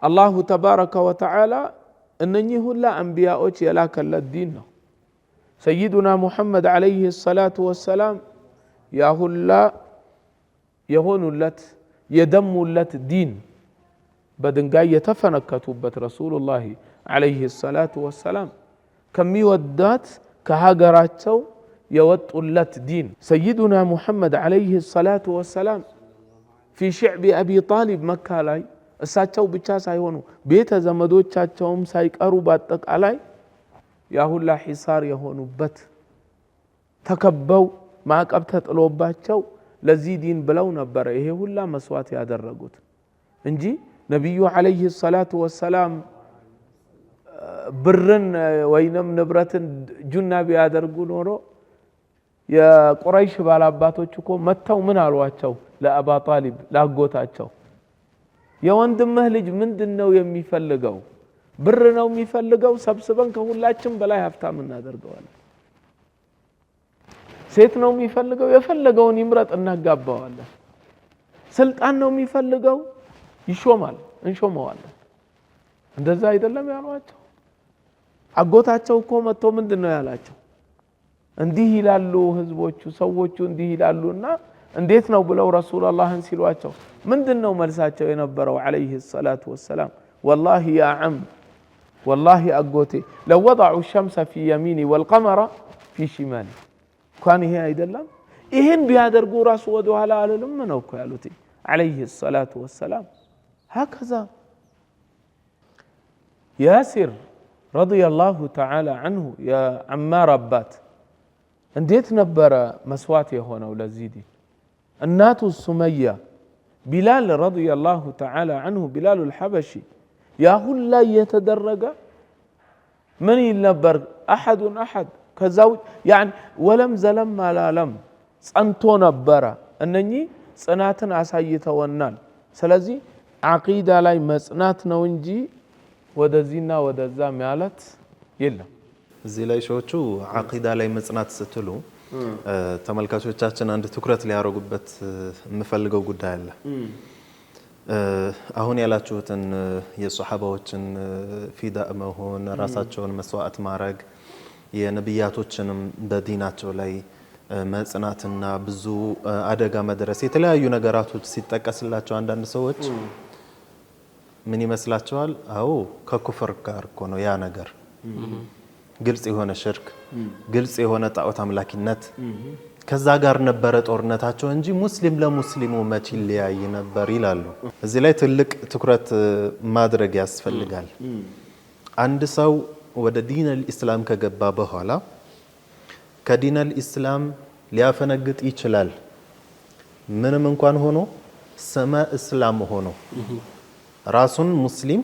አላሁ ተባረከ ወተዓላ እነኚህ ሁላ አንቢያዎች የላከለት ዲን ነው سيدنا محمد عليه الصلاة والسلام يا هلا يهونلت يدملت دين بدنجاي يتفنكتوبت رسول الله عليه الصلاة والسلام كم يودات كهاجراتو يوطلت دين سيدنا محمد عليه الصلاة والسلام في شعب أبي طالب مكة لاي እሳቸው ብቻ ሳይሆኑ ቤተ ዘመዶቻቸውም ሳይቀሩ ባጠቃላይ ያ ሁላ ሒሳር የሆኑበት ተከበው ማዕቀብ ተጥሎባቸው ለዚህ ዲን ብለው ነበር ይሄ ሁላ መስዋዕት ያደረጉት እንጂ ነብዩ አለይሂ ሰላቱ ወሰላም ብርን ወይንም ንብረትን ጁና ቢያደርጉ ኖሮ የቁረይሽ ባላባቶች እኮ መተው ምን አሏቸው ለአባ ጣሊብ ላጎታቸው የወንድምህ ልጅ ምንድነው የሚፈልገው ብር ነው የሚፈልገው ሰብስበን ከሁላችን በላይ ሀብታም እናደርገዋለን ሴት ነው የሚፈልገው የፈለገውን ይምረጥ እናጋባዋለን ስልጣን ነው የሚፈልገው ይሾማል እንሾመዋለን እንደዛ አይደለም ያሏቸው አጎታቸው እኮ መጥቶ ምንድነው ያላቸው እንዲህ ይላሉ ህዝቦቹ ሰዎቹ እንዲህ ይላሉና እንዴት ነው ብለው ረሱላህን ሲሏቸው ምንድነው መልሳቸው የነበረው አለይሂ ሰላቱ ወሰላም والله يا عم والله أقوتي لو وضعوا الشمس في يميني والقمر في شمالي كان هي أيدلم إهن بيادرقوا راسه ودوها لا لما نوكو يالوتي عليه الصلاة والسلام هكذا ياسر رضي الله تعالى عنه يا عمار أبات انديت نبر مسواتي هنا ولزيدي النات السمية بلال رضي الله تعالى عنه بلال الحبشي يا هلا يتدرج من ينبر أحد كزوج يعني ولم زلم ما لا لم صنتو نبره أنني صناتن አሳይተውናል ስለዚህ ዓቂዳ ላይ መጽናት ነው እንጂ ወደዚህና ወደዛ ማለት የለም እዚህ ላይ ሾቹ ዓቂዳ ላይ መጽናት ስትሉ ተመልካቾቻችን አንድ ትኩረት ሊያረጉበት የምፈልገው ጉዳይ አለ አሁን ያላችሁትን የሱሐባዎችን ፊዳ መሆን ራሳቸውን መስዋዕት ማድረግ የነብያቶችንም በዲናቸው ላይ መጽናትና ብዙ አደጋ መድረስ የተለያዩ ነገራቶች ሲጠቀስላቸው አንዳንድ ሰዎች ምን ይመስላችኋል? አዎ ከኩፍር ጋር እኮ ነው ያ ነገር። ግልጽ የሆነ ሽርክ፣ ግልጽ የሆነ ጣዖት አምላኪነት ከዛ ጋር ነበረ ጦርነታቸው እንጂ ሙስሊም ለሙስሊሙ መች ሊያይ ነበር ይላሉ። እዚህ ላይ ትልቅ ትኩረት ማድረግ ያስፈልጋል። አንድ ሰው ወደ ዲን አልኢስላም ከገባ በኋላ ከዲን አልኢስላም ሊያፈነግጥ ይችላል። ምንም እንኳን ሆኖ ስመ እስላም ሆኖ ራሱን ሙስሊም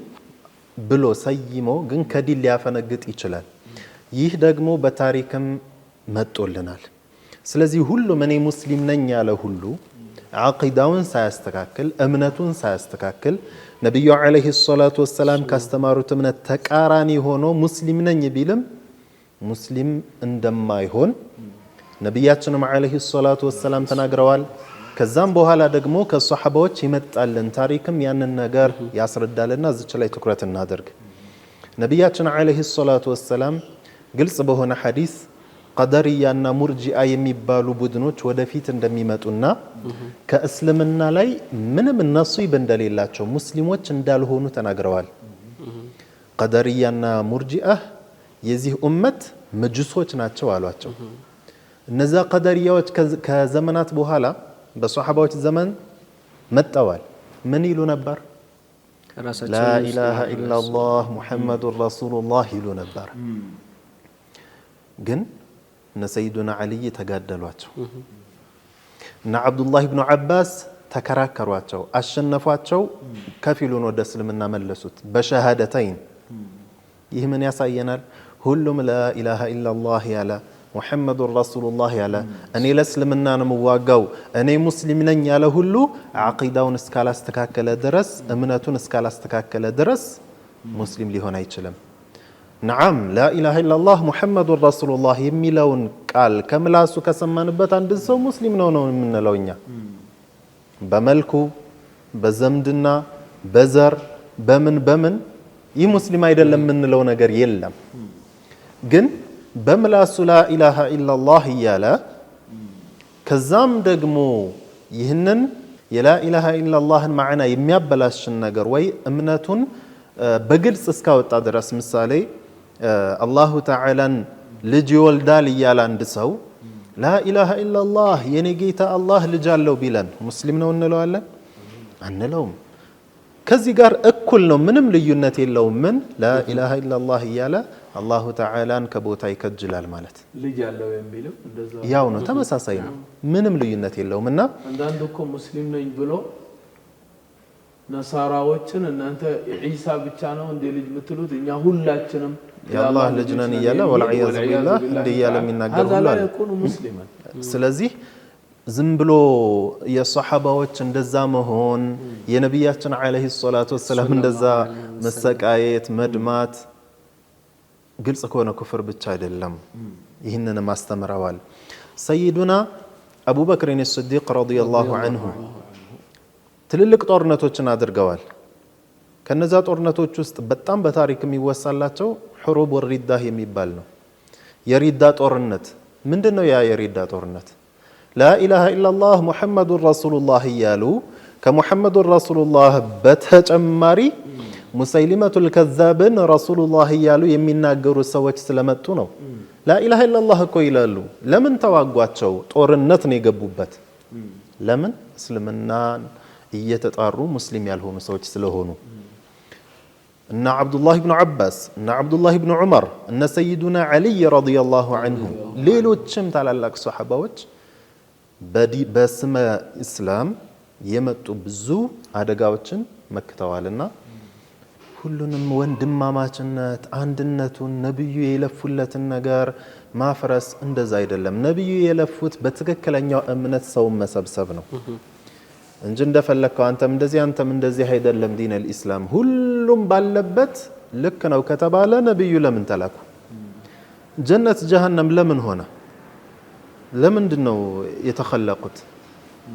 ብሎ ሰይሞ ግን ከዲን ሊያፈነግጥ ይችላል። ይህ ደግሞ በታሪክም መጥቶልናል። ስለዚህ ሁሉም እኔ ሙስሊም ነኝ ያለ ሁሉ ዓቂዳውን ሳያስተካክል እምነቱን ሳያስተካክል ነብዩ አለይሂ ሰላቱ ወሰላም ካስተማሩት እምነት ተቃራኒ ሆኖ ሙስሊም ነኝ ቢልም ሙስሊም እንደማይሆን ነብያችንም አለይሂ ሰላቱ ወሰላም ተናግረዋል። ከዛም በኋላ ደግሞ ከሷሐባዎች ይመጣልን ታሪክም ያንን ነገር ያስረዳልና እዚች ላይ ትኩረት እናደርግ። ነብያችን አለይሂ ሰላቱ ወሰላም ግልጽ በሆነ ሐዲስ ቀደርያና ሙርጂአ የሚባሉ ቡድኖች ወደፊት እንደሚመጡና ከእስልምና ላይ ምንም ነሲብ እንደሌላቸው ሙስሊሞች እንዳልሆኑ ተናግረዋል። ቀደርያና ሙርጂአ የዚህ ኡመት መጅሶች ናቸው አሏቸው። እነዛ ቀደርያዎች ከዘመናት በኋላ በሷሐባዎች ዘመን መጣዋል። ምን ይሉ ነበር? ላ ኢላሃ ኢላላህ ሙሐመዱን ረሱሉላህ ይሉ ነበር። ግን እነ ሰይዱና ዓልይ ተጋደሏቸው። እነ ዓብዱላህ ብኑ ዓባስ ተከራከሯቸው፣ አሸነፏቸው። ከፊሉን ወደ እስልምና መለሱት በሸሃደተይን። ይህ ምን ያሳየናል? ሁሉም ላኢላሃ ኢላላህ ያለ ሙሐመዱን ረሱሉላህ ያለ እኔ ለእስልምና ነው የምዋጋው እኔ ሙስሊም ነኝ ያለ ሁሉ ዓቂዳውን እስካላስተካከለ ድረስ እምነቱን እስካላስተካከለ ድረስ ሙስሊም ሊሆን አይችልም። ነዓም ላኢላሃ ኢላላህ ሙሐመዱን ረሱሉላህ የሚለውን ቃል ከምላሱ ከሰማንበት አንድ ሰው ሙስሊም ነው የምንለው እኛ። በመልኩ በዘምድና በዘር በምን ይህ ሙስሊም አይደለም የምንለው ነገር የለም። ግን በምላሱ ላኢላሃ ኢላላህ እያለ ከዛም ደግሞ ይህንን የላኢላሃ ኢላላህን ማዕና የሚያበላሽን ነገር ወይ እምነቱን በግልጽ እስካወጣ ድረስ ምሳሌ አላሁ ተዓላን ልጅ ይወልዳል እያለ አንድ ሰው ላኢላሃ ኢላላህ የኔ ጌታ አላህ ልጅ አለው ቢለን ሙስሊም ነው እንለዋለን? አንለውም። ከዚህ ጋር እኩል ነው፣ ምንም ልዩነት የለውም። ምን ላኢላሃ ኢላላህ እያለ አላሁ ተዓላን ከቦታ ይከጅላል ማለት ልጅ ያለው የሚለው ያው ነው፣ ተመሳሳይ ነው፣ ምንም ልዩነት የለውም። እና አንዳንዱ እኮ ሙስሊም ነኝ ብሎ ነሳራዎችን እናንተ ዒሳ ብቻ ነው እንደ ልጅ የምትሉት እኛ ሁላችንም የአላህ ልጅ ነን እያለ ወልዒያዙ ቢላህ እንደ እያለ የሚናገር ሁሉ አለ። ስለዚህ ዝም ብሎ የሰሐባዎች እንደዛ መሆን የነቢያችን አለይሂ ሰላቱ ወሰላም እንደዛ መሰቃየት መድማት ግልጽ ከሆነ ኩፍር ብቻ አይደለም። ይህንንም አስተምረዋል። ሰይዱና አቡበክር ሲዲቅ ረዲየላሁ ዐንሁ ትልልቅ ጦርነቶችን አድርገዋል። ከነዛ ጦርነቶች ውስጥ በጣም በታሪክ የሚወሳላቸው ሑሩብ ወሪዳ የሚባል ነው። የሪዳ ጦርነት ምንድነው? ያ የሪዳ ጦርነት ላኢላሃ ኢላላህ ሙሐመዱን ረሱሉላህ እያሉ ከሙሐመዱን ረሱሉላህ በተጨማሪ ሙሰይሊመቱል ከዛብን ረሱሉላህ እያሉ የሚናገሩ ሰዎች ስለመጡ ነው። ላኢላሃ ኢላላህ እኮ ይላሉ። ለምን ተዋጓቸው? ጦርነት ነው የገቡበት። ለምን? እስልምናን እየተጣሩ ሙስሊም ያልሆኑ ሰዎች ስለሆኑ። እነ ዓብዱላህ ብኑ ዓባስ እነ ዓብዱላህ ብኑ ዑመር እነ ሰይዱና ዓልይ ረዲየላሁ ዐንሁ ሌሎችም ታላላቅ ሰሓባዎች በስመ እስላም የመጡ ብዙ አደጋዎችን መክተዋልና ሁሉንም ወንድማማችነት አንድነቱን ነብዩ የለፉለትን ነገር ማፍረስ እንደዛ አይደለም። ነብዩ የለፉት በትክክለኛው እምነት ሰውን መሰብሰብ ነው እንጂ እንደፈለከው አንተም እንደዚህ አይደለም። ዲን አልኢስላም ሁሉም ባለበት ልክ ነው ከተባለ ነብዩ ለምን ተላኩ? ጀነት ጀሃነም ለምን ሆነ? ለምንድነው የተኸለቁት?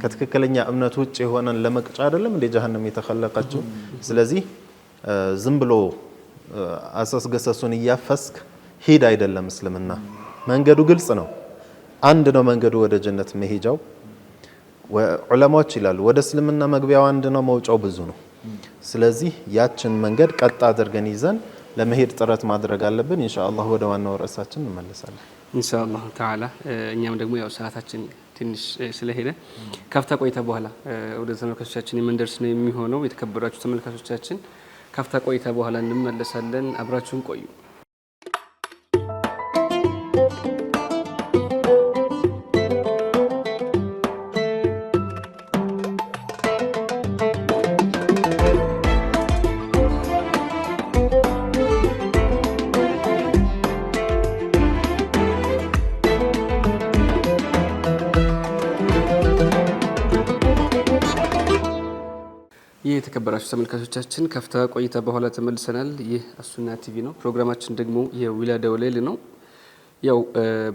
ከትክክለኛ እምነት ውጭ የሆነን ለመቅጫ አይደለም እንደ ጀሃነም የተኸለቀችው። ስለዚህ ዝም ብሎ አሰስገሰሱን እያፈስክ ሂድ አይደለም እስልምና። መንገዱ ግልጽ ነው፣ አንድ ነው መንገዱ ወደ ጀነት መሄጃው። ዑለማዎች ይላሉ ወደ እስልምና መግቢያው አንድ ነው፣ መውጫው ብዙ ነው። ስለዚህ ያችን መንገድ ቀጥ አድርገን ይዘን ለመሄድ ጥረት ማድረግ አለብን። ኢንሻአላህ ወደ ዋናው ርዕሳችን እንመለሳለን ኢንሻአላህ ተዓላ። እኛም ደግሞ ያው ሰዓታችን ትንሽ ስለሄደ ካፍታ ቆይታ በኋላ ወደ ተመልካቾቻችን የምንደርስ ነው የሚሆነው። የተከበራችሁ ተመልካቾቻችን ካፍታ ቆይታ በኋላ እንመለሳለን። አብራችሁን ቆዩ። የተከበራችሁ ተመልካቾቻችን ካፍታ ቆይታ በኋላ ተመልሰናል። ይህ አሱና ቲቪ ነው። ፕሮግራማችን ደግሞ የዊላደው ሌይል ነው። ያው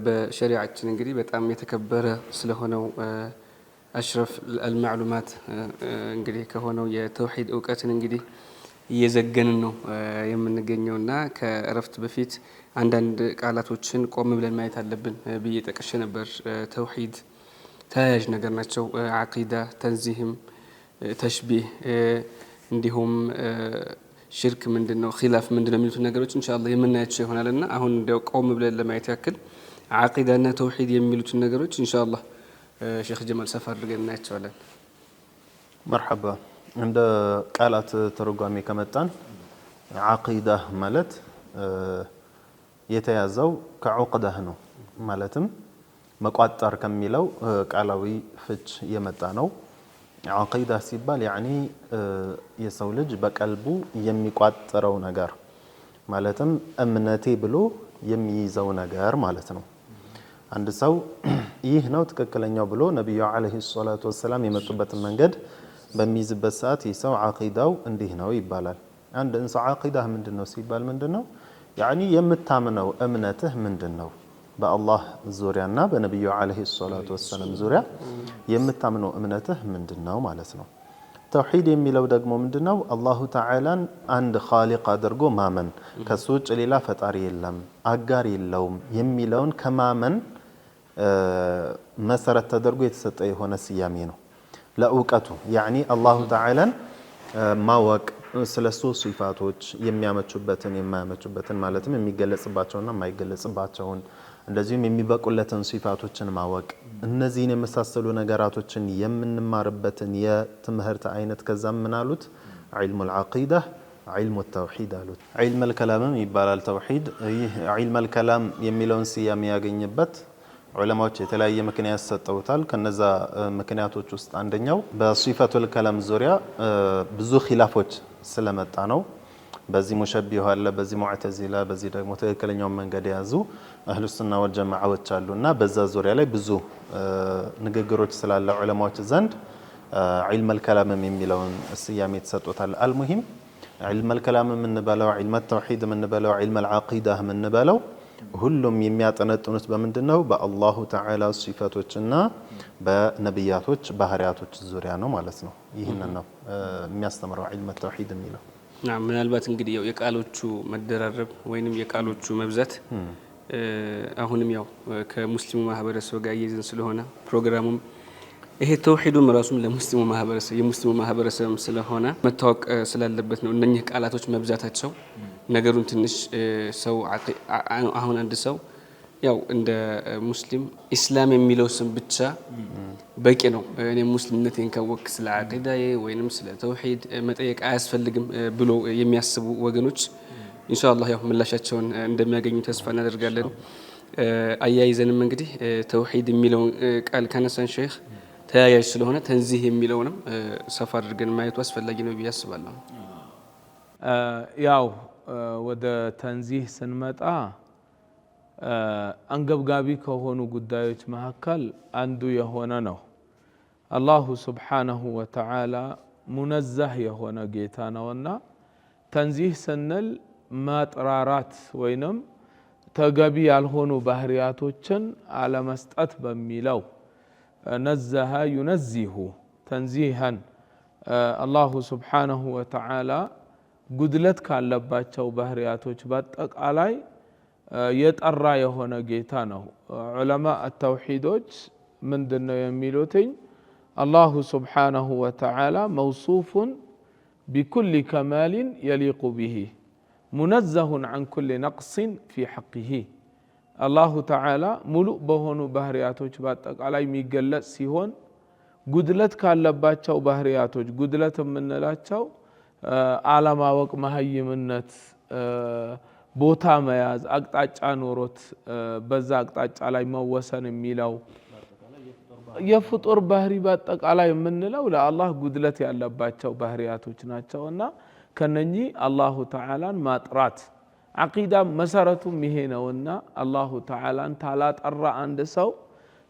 በሸሪዓችን እንግዲህ በጣም የተከበረ ስለሆነው አሽረፍ አልማዕሉማት እንግዲህ ከሆነው የተውሂድ እውቀትን እንግዲህ እየዘገንን ነው የምንገኘውና ከእረፍት በፊት አንዳንድ ቃላቶችን ቆም ብለን ማየት አለብን ብዬ ጠቅሼ ነበር። ተውሂድ ተያያዥ ነገር ናቸው። አቂዳ፣ ተንዚህም፣ ተሽቢህ እንዲሁም ሽርክ ምንድነው፣ ኺላፍ ምንድነው የሚሉትን ነገሮች ኢንሻአላህ የምናያቸው ይሆናልና አሁን እንደው ቆም ብለን ለማየት ያክል አቂዳና ተውሂድ የሚሉትን ነገሮች ኢንሻአላህ ሼክ ጀማል ሰፋ አድርገን እናያቸዋለን። መርሐባ። እንደ ቃላት ተርጓሜ ከመጣን አቂዳ ማለት የተያዘው ከዑቅዳህ ነው። ማለትም መቋጠር ከሚለው ቃላዊ ፍች የመጣ ነው። አቂዳ ሲባል ያኒ የሰው ልጅ በቀልቡ የሚቋጠረው ነገር ማለትም እምነቴ ብሎ የሚይዘው ነገር ማለት ነው። አንድ ሰው ይህ ነው ትክክለኛው ብሎ ነብዩ አለይሂ ሰላቱ ወሰለም የመጡበትን መንገድ በሚይዝበት ሰዓት ይህ ሰው አቂዳው እንዲህ ነው ይባላል። አንድ ሰው አቂዳህ ምንድነው ሲባል ምንድነው ያኒ የምታምነው እምነትህ ምንድነው? በአላህ ዙሪያና በነብዩ አለይሂ ሰላቱ ወሰለም ዙሪያ የምታምነው እምነትህ ምንድነው ማለት ነው። ተውሂድ የሚለው ደግሞ ምንድነው? አላሁ ተዓላን አንድ ኻሊቅ አድርጎ ማመን፣ ከሱ ውጭ ሌላ ፈጣሪ የለም፣ አጋር የለውም የሚለውን ከማመን መሰረት ተደርጎ የተሰጠ የሆነ ስያሜ ነው። ለእውቀቱ ያኒ አላሁ ተዓላን ማወቅ ስለሱ ሲፋቶች የሚያመቹበትን የማያመቹበትን ማለትም የሚገለጽባቸውና የማይገለጽባቸውን እንደዚሁም የሚበቁለትን ሲፋቶችን ማወቅ እነዚህን የመሳሰሉ ነገራቶችን የምንማርበትን የትምህርት አይነት ከዛም ምን አሉት? ዒልሙል ዐቂዳ፣ ዒልሙት ተውሂድ አሉት። ዒልሙል ከላምም ይባላል ተውሂድ። ይህ ዒልሙል ከላም የሚለውን ስያሜ ያገኘበት ዑለማዎች የተለያየ ምክንያት ሰጠውታል። ከነዛ ምክንያቶች ውስጥ አንደኛው በሲፈቱል ከላም ዙሪያ ብዙ ኺላፎች ስለመጣ ነው። በዚህ ሙሸቢህ አለ፣ በዚህ ሙዕተዚላ፣ በዚህ ደግሞ ትክክለኛውን መንገድ የያዙ አህሉ ሱና ወል ጀማዓዎች አሉና በዛ ዙሪያ ላይ ብዙ ንግግሮች ስላለ ዑለማዎች ዘንድ ዒልሙል ከላም የሚለውን ስያሜ ተሰጥቶታል። አልሙሂም ዒልሙል ከላም የምንበለው ዒልሙት ተውሂድ የምንበለው ዒልሙል ዐቂዳ የምንበለው ሁሉም የሚያጠነጥኑት በምንድነው? በአላሁ ተዓላ ሲፈቶችና በነብያቶች ባህሪያቶች ዙሪያ ነው ማለት ነው። ይህንን ነው የሚያስተምረው ዒልሙት ተውሂድ የሚለው። ምናልባት እንግዲህ ያው የቃሎቹ መደራረብ ወይንም የቃሎቹ መብዛት አሁንም ያው ከሙስሊሙ ማህበረሰብ ጋር እየይዘን ስለሆነ ፕሮግራሙም ይሄ ተውሂዱም ራሱም ለሙስሊሙ ማህበረሰብ የሙስሊሙ ማህበረሰብም ስለሆነ መታወቅ ስላለበት ነው እነኚህ ቃላቶች መብዛታቸው ነገሩን ትንሽ ሰው አሁን አንድ ሰው ያው እንደ ሙስሊም ኢስላም የሚለው ስም ብቻ በቂ ነው። እኔ ሙስሊምነቴን ካወቅክ ስለ አቂዳዬ ወይንም ስለ ተውሂድ መጠየቅ አያስፈልግም ብሎ የሚያስቡ ወገኖች ኢንሻአላህ ያው ምላሻቸውን እንደሚያገኙ ተስፋ እናደርጋለን። አያይዘንም እንግዲህ ተውሂድ የሚለውን ቃል ካነሳን ሼክ ተያያዥ ስለሆነ ተንዚህ የሚለውንም ሰፋ አድርገን ማየቱ አስፈላጊ ነው ብዬ አስባለሁ። ያው ወደ ተንዚህ ስንመጣ አንገብጋቢ ከሆኑ ጉዳዮች መካከል አንዱ የሆነ ነው። አላሁ ስብሓነሁ ወተዓላ ሙነዛህ የሆነ ጌታ ነውና ተንዚህ ስንል ማጥራራት ወይንም ተገቢ ያልሆኑ ባህሪያቶችን አለመስጠት በሚለው ነዘሀ ዩነዚሁ ተንዚሃን አላሁ ስብሓነሁ ወተዓላ ጉድለት ካለባቸው ባህሪያቶች በአጠቃላይ የጠራ የሆነ ጌታ ነው። ዑለማ አተውሂዶች ምንድነው የሚሉትኝ? አላሁ ስብሓነሁ ወተዓላ መውሱፉን بكل كمال يليق به منزه عن كل نقص في حقه الله تعالى ملؤ بهونو ባህሪያቶች በአጠቃላይ የሚገለጽ ሲሆን ጉድለት ካለባቸው ባህሪያቶች ጉድለት የምንላቸው አለማወቅ መሀይምነት ቦታ መያዝ አቅጣጫ ኖሮት በዛ አቅጣጫ ላይ መወሰን የሚለው የፍጡር ባህሪ በአጠቃላይ የምንለው ለአላህ ጉድለት ያለባቸው ባህሪያቶች ናቸውና ከነኚህ አላሁ ተዓላን ማጥራት አቂዳ መሰረቱም ይሄ ነውና አላሁ ተዓላን ታላጠራ አንድ ሰው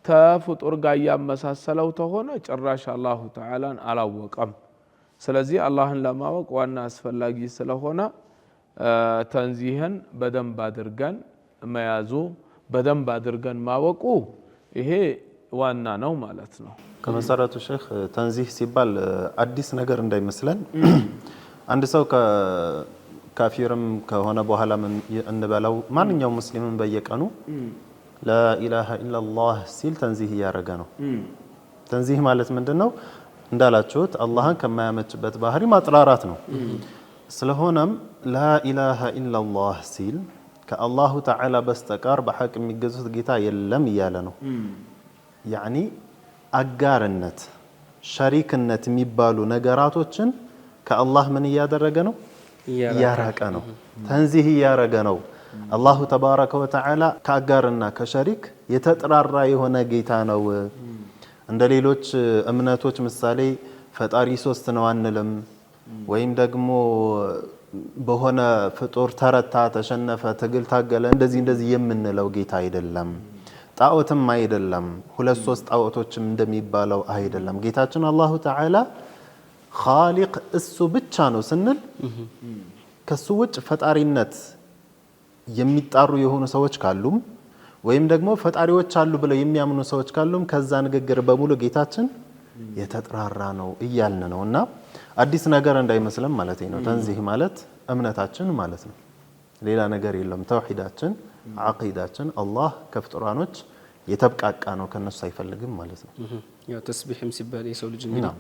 ተፍጡር ጋር ያመሳሰለው ተሆነ ጭራሽ አላሁ ተዓላን አላወቀም ስለዚህ አላህን ለማወቅ ዋና አስፈላጊ ስለሆነ ተንዚህን በደንብ አድርገን መያዙ በደንብ አድርገን ማወቁ ይሄ ዋና ነው ማለት ነው ከመሰረቱ ሼክ ተንዚህ ሲባል አዲስ ነገር እንዳይመስለን አንድ ሰው ካፊርም ከሆነ በኋላ እንበላው ማንኛውም ሙስሊምን በየቀኑ ላኢላሃ ኢላላህ ሲል ተንዚህ ያረገ ነው ተንዚህ ማለት ምንድነው እንዳላችሁት አላህን ከማያመችበት ባህሪ ማጥራራት ነው ስለሆነም ላኢላሃ ኢላላህ ሲል ከአላሁ ተዓላ በስተቀር በሐቅ የሚገዙት ጌታ የለም እያለ ነው ያኒ አጋርነት ሸሪክነት የሚባሉ ነገራቶችን ከአላህ ምን እያደረገ ነው ያራቀ ነው ተንዚህ ያረገ ነው አላሁ ተባረከ ወተዓላ ከአጋርና ከሸሪክ የተጠራራ የሆነ ጌታ ነው እንደ ሌሎች እምነቶች ምሳሌ ፈጣሪ ሶስት ነው አንልም ወይም ደግሞ በሆነ ፍጡር ተረታ ተሸነፈ ትግል ታገለ እንደዚህ የምንለው ጌታ አይደለም ጣዖትም አይደለም ሁለት ሶስት ጣዖቶችም እንደሚባለው አይደለም ጌታችን አላሁ ተዓላ ኻሊቅ እሱ ብቻ ነው ስንል ከሱ ውጭ ፈጣሪነት የሚጣሩ የሆኑ ሰዎች ካሉም ወይም ደግሞ ፈጣሪዎች አሉ ብለው የሚያምኑ ሰዎች ካሉም ከዛ ንግግር በሙሉ ጌታችን የተጠራራ ነው እያልን ነውና አዲስ ነገር እንዳይመስለም ማለት ነው ተንዚህ ማለት እምነታችን ማለት ነው ሌላ ነገር የለም ተውሂዳችን አቂዳችን አላህ ከፍጡራኖች የተብቃቃ ነው ከነሱ አይፈልግም ማለት ነው ያው ተስቢህም ሲባል የሰው ልጅ እንግዲህ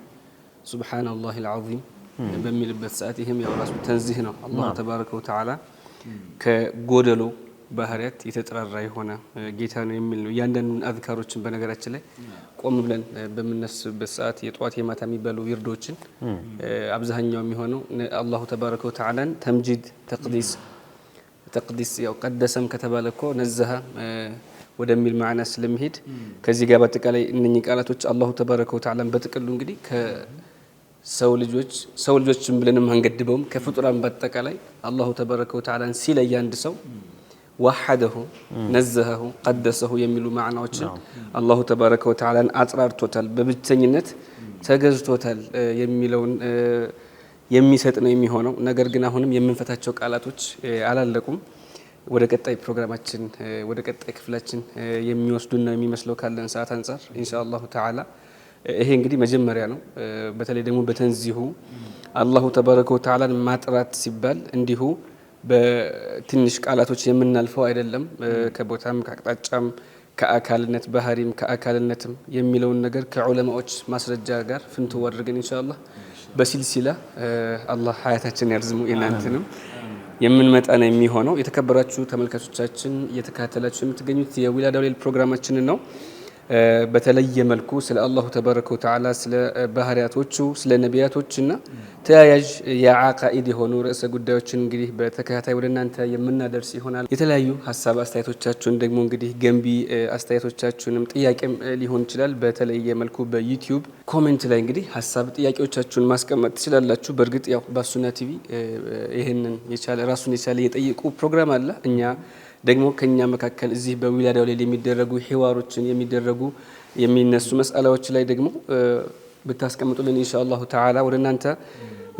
ሱብሃንአላህ አልዓዚም በሚልበት ሰዓት ይሄም ያው ራሱ ተንዚህ ነው አላህ ተባረከ ወተዓላ ከጎደሎ ባህሪያት የተጠራራ የሆነ ጌታ ነው የሚል ነው ያንደን አዝካሮችን በነገራችን ላይ ቆም ብለን በመነስበት ሰዓት የጧት የማታ የሚባሉ ይርዶችን አብዛኛው የሚሆነው አላሁ ተባረከ ወተዓላን ተምጂድ ተቅዲስ ያው ቀደሰም ከተባለኮ ነዘሃ ወደሚል ማዕና ስለሚሄድ ከዚህ ጋር በአጠቃላይ እነኚህ ቃላቶች አላሁ ተባረከ ወተዓላን በጥቅሉ እንግዲህ ከሰው ልጆችን ብለንም አንገድበውም ከፍጡራን በአጠቃላይ አላሁ ተባረከ ወተዓላን ሲለይ አንድ ሰው ወሐደሁ ነዘሀሁ ቀደሰሁ የሚሉ ማዕናዎችን አላሁ ተባረከ ወተዓላን አጥራርቶታል በብቸኝነት ተገዝቶታል የሚለውን የሚሰጥ ነው የሚሆነው ነገር ግን አሁንም የምንፈታቸው ቃላቶች አላለቁም ወደ ቀጣይ ፕሮግራማችን ወደ ቀጣይ ክፍላችን የሚወስዱን ነው የሚመስለው ካለን ሰዓት አንፃር ኢንሻአላሁ ተዓላ ይሄ እንግዲህ መጀመሪያ ነው በተለይ ደግሞ በተንዚሁ አላሁ ተባረከ ወተዓላን ማጥራት ሲባል እንዲሁ በትንሽ ቃላቶች የምናልፈው አይደለም ከቦታም ከአቅጣጫም ከአካልነት ባህሪም ከአካልነትም የሚለውን ነገር ከዑለማዎች ማስረጃ ጋር ፍንትው አድርገን ኢንሻአላህ በሲልሲላ አላህ ሀያታችን ያርዝሙ እናንተንም የምንመጣ ነው የሚሆነው የተከበራችሁ ተመልካቾቻችን እየተከታተላችሁ የምትገኙት የዊላዳው ሌል ፕሮግራማችንን ነው በተለየ መልኩ ስለ አላሁ ተባረከ ወተዓላ ስለ ባህሪያቶቹ ስለ ነቢያቶችና ተያያዥ የዓቃኢድ የሆኑ ርዕሰ ጉዳዮችን እንግዲህ በተከታታይ ወደ እናንተ የምናደርስ ይሆናል የተለያዩ ሀሳብ አስተያየቶቻችሁን ደግሞ እንግዲህ ገንቢ አስተያየቶቻችሁንም ጥያቄም ሊሆን ይችላል በተለየ መልኩ በዩቲዩብ ኮሜንት ላይ እንግዲህ ሀሳብ ጥያቄዎቻችሁን ማስቀመጥ ትችላላችሁ በእርግጥ ያው ባሱና ቲቪ ይሄንን የቻለ ራሱን የቻለ የጠይቁ ፕሮግራም አለ እኛ ደግሞ ከኛ መካከል እዚህ በዊላዳው ላይ የሚደረጉ ሒዋሮችን የሚደረጉ የሚነሱ መስአላዎች ላይ ደግሞ ብታስቀምጡልን ኢንሻአላሁ ተዓላ ወደ እናንተ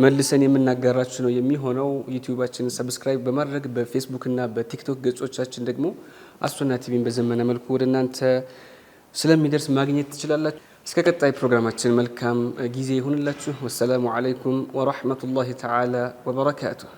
መልሰን የምናጋራችሁ ነው የሚሆነው ዩቲዩባችንን ሰብስክራይብ በማድረግ በፌስቡክ እና በቲክቶክ ገጾቻችን ደግሞ አሱና ቲቪን በዘመነ መልኩ ወደ እናንተ ስለሚደርስ ማግኘት ትችላላችሁ እስከ ቀጣይ ፕሮግራማችን መልካም ጊዜ ይሁንላችሁ ወሰላሙ አለይኩም ወራህመቱላሂ ተዓላ ወበረካቱሁ